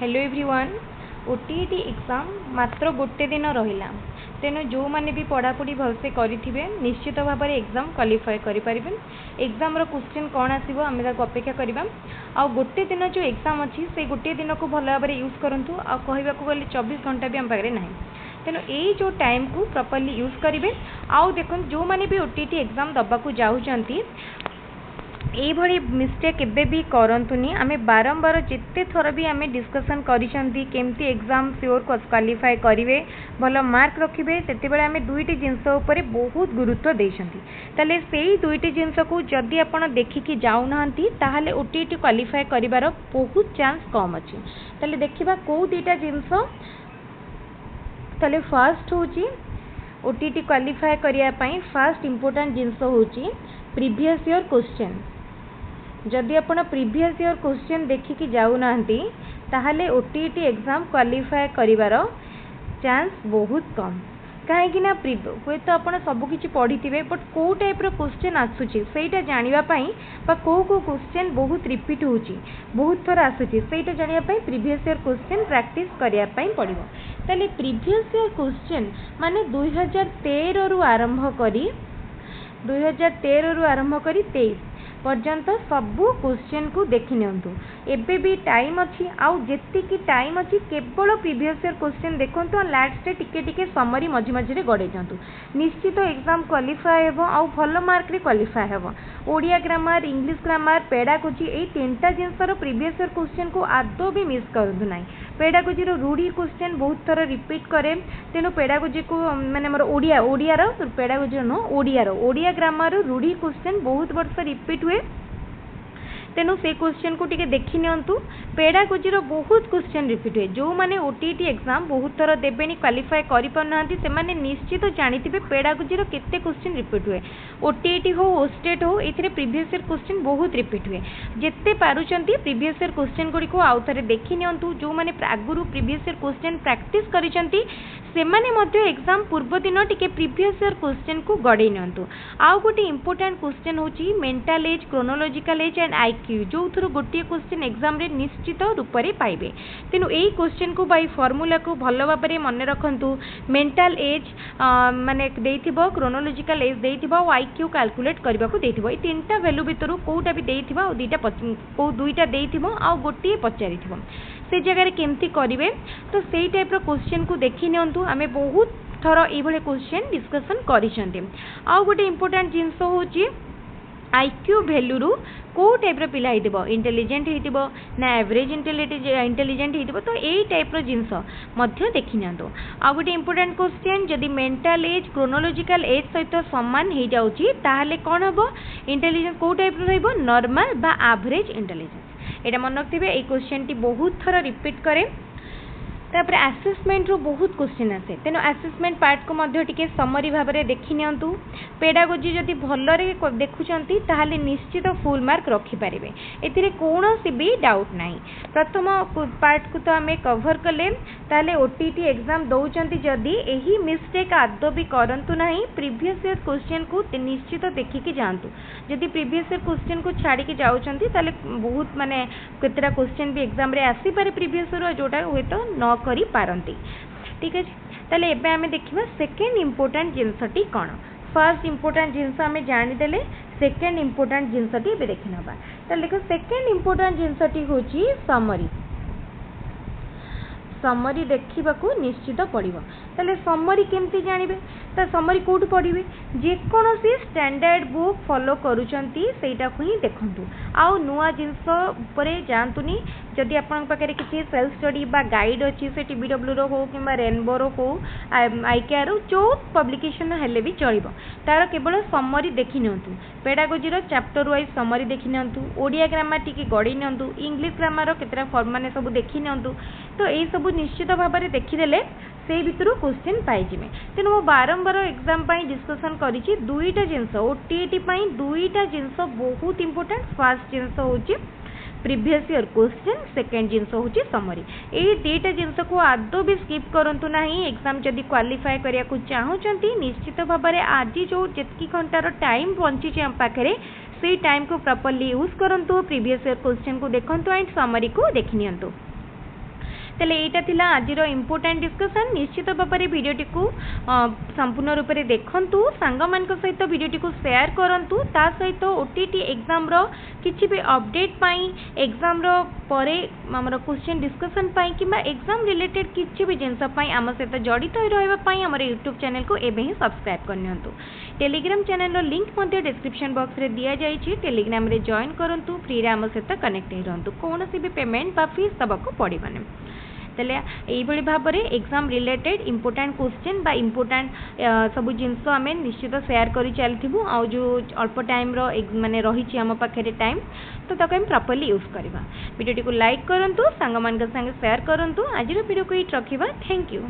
Hello everyone. OTET exam मात्र गोटे दिन रहिला, तेणु जो मैंने भी पढ़ापढ़ी भलसे करेंगे निश्चित भाव में एग्जाम क्वालिफाई करें। एग्जाम रो क्वेश्चन कौन आसो आम अपेक्षा करवा। आ गोटे दिन जो एग्जाम अच्छी से गोटे दिन को भल भाव यूज करूँ। कहवा गले 24 घंटा भी आम पाखे ना, तेणु यही जो टाइम को प्रॉपर्ली यूज करेंगे। आउ देखो जो मैंने भी ओटीईटी एग्जाम दबाक जाऊँगी यही मिस्टेक केबे भी करंतुनी। आमे बारंबार जिते थर भी आमे डिस्कशन करिसेंती केमती एग्जाम श्योर क्वालिफाई करिवे भल मार्क रखिबे, सेते बेले आमे दुईटी जिंस उपरे बहुत गुरुत्व देइसेंती। ताले सेही दुईटी जिंस को जदि आपण देखिकी जाउनांती ताहाले ओटीईटी क्वालिफाई करिवार बहुत चांस कम अछि। ताले देखिबा को दुईटा जिंस। ताले फर्स्ट होची ओटीईटी क्वालिफाई करिया पई फर्स्ट इंपोर्टेंट जिंस होची प्रीवियस ईयर क्वेश्चन। जदि आपण प्रीवियस ईयर क्वेश्चन देखिकी जाऊना ताहले ओटीईटी एग्जाम क्वालिफाई करिवार चांस बहुत कम। कहीं हे तो आप सबकि पढ़ी थे बट कौ टाइप क्वेश्चन आसूची सेटा जानापी कौ क्वेश्चन बहुत रिपीट होची बहुत थर आसूची सेटा जानापी प्रीवियस ईयर क्वेश्चन प्रैक्टिस करने पड़ो। ताले प्रीवियस ईयर क्वेश्चन माने 2013 रु आरंभ करी 23 पर्यंत सबू क्वेश्चन को देखि नियंतु। एबे भी टाइम अच्छी आउ जेतिकी टाइम अच्छी केवल प्रीवियस ईयर क्वेश्चन देखंतु और लास्ट टिके टिके समरी मझी मझी गड़े जातु। निश्चित एग्जाम क्वालिफाई हेबो आउ भल मार्क रे क्वालिफाई हेबो। Odia grammar, English grammar, pedagogy एई तीनटा जिंसर प्रीवियस ईयर क्वेश्चन को आदौ भी मिस करंतु नाही। पेडागोजी रो रूढ़ी क्वेश्चन बहुत थर रिपीट करे, तेणु पेडागोजी को माने हमर ओडिया रो पेडागोजी नो ओडिया ग्रामर रूढ़ी क्वेश्चन बहुत वर्ष रिपीट हुए, तेणु से क्वेश्चन को टिके देखि नियंतु। पेडागोजी रो बहुत क्वेश्चन रिपीट हुए। जो माने ओटीईटी एग्जाम बहुत थर देबेनी क्वालिफाई करि पारनांती सेमाने निश्चित जानिथिबे पेडागोजी रो केते क्वेश्चन रिपीट हुए। ओटीईटी हो ओस्टेट हो एथिरे प्रीवियस ईयर क्वेश्चन बहुत रिपीट हुए। जेते पारुचंती प्रीवियस ईयर क्वेश्चन गुडी को आउ थरे देखि नियंतु। जो माने आगुरु प्रीवियस ईयर क्वेश्चन प्रैक्टिस करिसंती सेमाने मध्य एग्जाम पूर्व दिन टिके प्रीवियस ईयर क्वेश्चन को गड़े नियंतु। आउ गोटे इंपोर्टेंट क्वेश्चन होची mental as, chronological age and IQ, जो थ्रू गोटे क्वेश्चन एग्जाम रे निश्चित रूप से पाइबे। तेणु यही क्वेश्चन को बाई फॉर्मूला को भल भाव में मन रखंतु। मेंटल एज माने देइथिबो, क्रोनोलॉजिकल एज देइथिबो और आईक्यू कैलकुलेट करबा को देइथिबो। ए तीनटा वैल्यू भितरु कोउटा भी देइथिबो और दुईटा देइथिबो और गोटे पचारिथिबो। से जगह रे केमती करिवे तो सेही टाइप रो क्वेश्चन को देखि नियंतु। आमे बहुत थर एई भले क्वेश्चन डिस्कशन करिसेंती। आउ गोटे इंपोर्टेंट जिंस होची आईक्यू वैल्यू रु को टाइप रो पिला हितबो, इंटेलिजेंट हितबो ना एवरेज इंटेलिजेंट हितबो, तो एई टाइप रो जिंस मध्य देखि नियंतु। आ गोटे इंपोर्टेंट क्वेश्चन जदि मेंटल एज क्रोनोलॉजिकल एज सहित समान हो जाउची ताहाले कोन हबो, इंटेलिजेंस को टाइप रो रहइबो, नॉर्मल बा एवरेज इंटेलिजेंस। एटा मन रखिबे। एई क्वेश्चन टी बहुत थर रिपीट करे। तापर आसेसमेंट रो बहुत क्वेश्चन आसे, तेनो आसेसमेंट पार्ट को मध्य टिके समरी भाव में देखि नियंतु। पेडागोजी जदि भलरे देखुचंती ताहाले निश्चित फुल मार्क रखि पारिबे, एथिरे कोनोसी भी डाउट नाही। प्रथम पार्ट को तो आमे कवर कले, ताहाले ओटीईटी एग्जाम दउचंती जदि एही मिस्टेक आदौ भी करंतु नाही। प्रीवियस ईयर क्वेश्चन को निश्चित देखिकी जांतु। जदि प्रीवियस ईयर क्वेश्चन को छाड़ी के जाउचंती ताहाले बहुत माने केतेटा क्वेश्चन भी एग्जाम रे आसी पारे प्रीवियस ईयर जोटा होय तो न करी पारंती। ठीक है, ताले एबे आमे देखिबा सेकेंड इंपोर्टेंट जिंसटी कोन। फर्स्ट इंपोर्टेंट जिंस आमे जानि देले, सेकेंड इंपोर्टेंट जिंसटी एबे देखि नबा। ताले देखो सेकेंड इंपोर्टेंट जिंसटी होची समरी। समरी देखा निश्चित पड़ो। ताले समरी केमती जानिबे, ता समरी कोठु पढ़िबे, जे कोनोसी स्टैंडर्ड बुक फॉलो करूचंती सेटा को ही देखंतु। आउ नुआ जिंस उपरे जानतुनी। जदि आपन पाखरे किछि सेल्फ स्टडी बा गाइड अछि से टीबीडब्ल्यू रो हो किबा रेनबो रो हो आईकेआर रो जो पब्लिकेशन हेले भी चलिबो, तार केवल समरी देखि नियंतु। पेडागोजी रो चैप्टर वाइज समरी देखि नियंतु। ओडिया ग्रामर टिके गड़ी नियंतु। इंग्लिश ग्रामर रो केतरा फॉर्म माने सब देखि नियंतु। तो एई सब निश्चित भाव में देखिदेले से भितर क्वेश्चन पाइजिमे। तेणु मो बारंबार एग्जाम पाई डिस्कशन करिछि दुईटा जिंस ओटीईटी पाई दुईटा जिंस बहुत इंपोर्टेंट। फर्स्ट जिंस होची प्रीवियस ईयर क्वेश्चन, सेकेंड जिंस होची समरी। एई दुईटा जिंस को आदौ भी स्किप करंतु नाही। एग्जाम जदि क्वालिफाई करिया को चाहूचंती निश्चित भाव में आज जो जेतकी घंटार टाइम बंची हम पाखरे से टाइम को प्रॉपर्ली यूज करंतु। प्रीवियस ईयर क्वेश्चन को देखंतु एंड समरी को देखि नियंतु। तेले एटा थिला आजिर इम्पोर्टेंट डिस्कशन। निश्चित भाव में भिडियोटी को संपूर्ण रूप से देखंतु, सांग मानक सहित भिडियोटी को शेयर करंतु, ता सहित ओटीटी एग्जाम रो किछि भी अपडेट पाई, एग्जाम रो परे हमर क्वेश्चन डिस्कशन पाई किबा एग्जाम रिलेटेड किछि भी जिंस पाई आम सहित जड़ित रहबा पाई हमर यूट्यूब चैनल को एबे ही सब्सक्राइब करनियंतु। टेलीग्राम चैनल रो लिंक मध्ये डिस्क्रिप्शन बॉक्स रे दिया जाइछि, टेलीग्राम रे जॉइन करंतु, फ्री रे आम सहित कनेक्ट हे रहंतु, कोनोसी भी पेमेंट बा फीस दबाको पड़िबानी। तेले एई भली भाव में एग्जाम रिलेटेड इंपोर्टेंट क्वेश्चन बा इंपोर्टेंट सब जिनस आम निश्चित शेयर कर चलू, आ जो अल्प टाइम माने रही आम पाखे टाइम तो ताको हम प्रॉपर्ली यूज करवा। वीडियो को लाइक करंतु, सांग मान संगे शेयर करंतु। आज वीडियो को ये रखिबा। Thank you.